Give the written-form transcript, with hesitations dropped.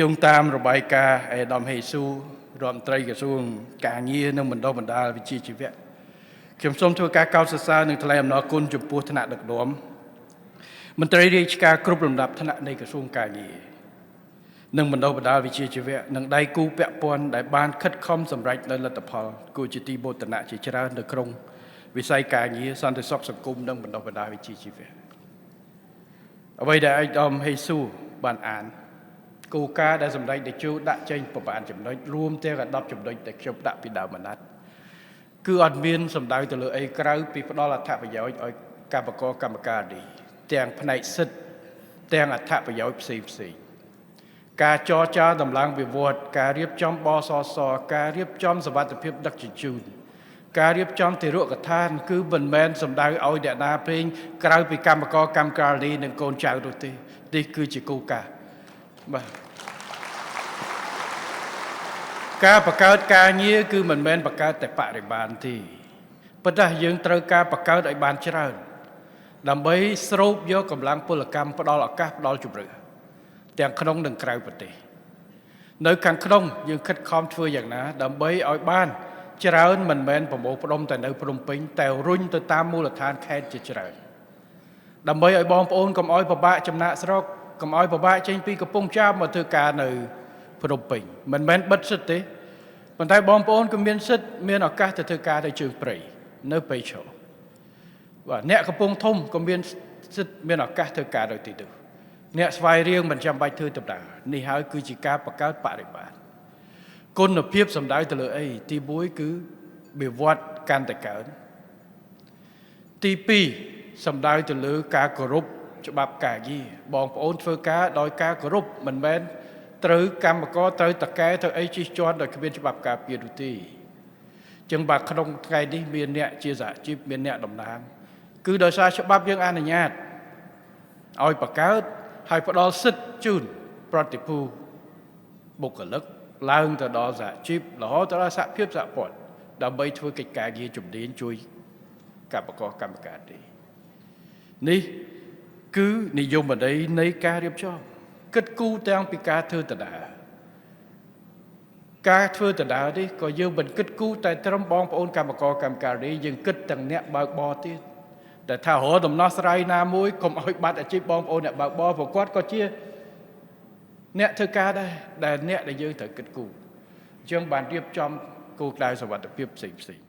យោងតាមរបាយការណ៍ឯកឧត្តមហេស៊ូរដ្ឋមន្ត្រីក្រសួងការងារនិងបណ្ដុះបណ្ដាលវិជ្ជាជីវៈខ្ញុំសូមធ្វើការកោតសរសើរនិងថ្លែងអំណរគុណចំពោះថ្នាក់ដឹកនាំមន្ត្រីរាជការគ្រប់លំដាប់ថ្នាក់នៃក្រសួងការងារនិងបណ្ដុះបណ្ដាលវិជ្ជាជីវៈនិងដៃគូពាក់ព័ន្ធដែលបានខិតខំសម្រេចនូវលទ្ធផលគួរជាទីបូតនៈជាច្រើននៅក្នុងវិស័យការងារសន្តិសុខសង្គមនិងបណ្ដុះបណ្ដាលវិជ្ជាជីវៈអ្វីដែលឯកឧត្តមហេស៊ូបានអានគោលការណ៍ដែលសម្ដេចតេជោដាក់ចេញប្រមាណចំណុចរួមទាំង10ចំណុចដែលខ្ញុំដាក់ពីដើមអាណត្តិគឺអត់មានសំដៅទៅលើអីក្រៅពីផ្ដល់អត្ថប្រយោជន៍ឲ្យកម្មករកម្មការីទាំងផ្នែកសិទ្ធិទាំងអត្ថប្រយោជន៍ផ្សេងការចរចាដំឡើងវិវត្តការរៀបចំបសសការរៀបចំសវត្ថិភាពដឹកជញ្ជូនការរៀបចំទារកដ្ឋានគឺមិនមែនសំដៅឲ្យអ្នកណាពេងក្រៅពីកម្មករកម្មការីនិងកូនចៅនោះទេនេះគឺជាគោលការណ៍បាទការបង្កើតការងារគឺមិនមែនបង្កើតតែបរិមាណទេប៉ុន្តែយើងត្រូវការបង្កើតឲ្យបានច្រើនដើម្បីស្រូបយកកម្លាំងពលកម្មផ្ដល់ឱកាសផ្ដល់ជម្រើសទាំងក្នុងនិងក្រៅប្រទេសនៅខាងក្នុងយើងខិតខំធ្វើយ៉ាងណាដើម្បីឲ្យបានច្រើនមិនមែនប្រមូលផ្ដុំតែនៅភ្នំពេញតែរុញទៅតាមមូលដ្ឋានខេត្តជាច្រើនដើម្បីឲ្យបងប្អូនកុំឲ្យពិបាកចំណាក់ស្រុកកុំឲ្យពិបាកចេញពីកំពង់ចាមមកធ្វើការនៅភ្នំពេញមិនមែនបិទសិទ្ធទេប៉ុន្តែបងប្អូនក៏មានសិទ្ធមានឱកាសទៅធ្វើការនៅជើងព្រៃនៅព្រៃឈរបាទអ្នកកំពង់ធំក៏មានសិទ្ធមានឱកាសធ្វើការនៅទីនោះអ្នកស្វ័យរៀងមិនចាំបាច់ធ្វើដំណើរនេះហើយគឺជាការបង្កើតបរិមាណគុណភាពសំដៅទៅលើអីទី1គឺវិវត្តកាន់តែកើនទី2សំដៅទៅលើការគោរពច្បាប់ការងារបងប្អូនធ្វើការដោយការគោរពមិនមែនត្រូវកម្មករត្រូវតកែត្រូវអីជិះជាន់ដោយគ្មានច្បាប់ការពារនោះទេចឹងបាទក្នុងថ្ងៃនេះមានអ្នកជាសហជីពមានអ្នកតំណាងគឺដោយសារច្បាប់យើងអនុញ្ញាតឲ្យបង្កើតហើយផ្ដល់សិទ្ធិជូនប្រតិភូបុគ្គលិកឡើងទៅដល់សហជីពរហូតដល់សហភាពសហព័ន្ធដើម្បីធ្វើកិច្ចការងារជំនាញជួយកម្មករកម្មការទេនេះគឺនិយមន័យនៃការរៀបចំគិតគូរទាំងពីការធ្វើដដាការធ្វើដដានេះក៏យើងមិនគិតគូរតែត្រឹមបងប្អូនកម្មករកម្មការីយើងគិតទាំងអ្នកបើកបរទៀតតែថារកដំណោះស្រាយណាមួយកុំឲ្យបាត់អាជីពបងប្អូនអ្នកបើកបរព្រោះគាត់ក៏ជាអ្នកធ្វើការដែរដែលអ្នកដែលយើងត្រូវគិតគូរអញ្ចឹងបានរៀបចំគោលដៅសុវត្ថិភាពផ្សេង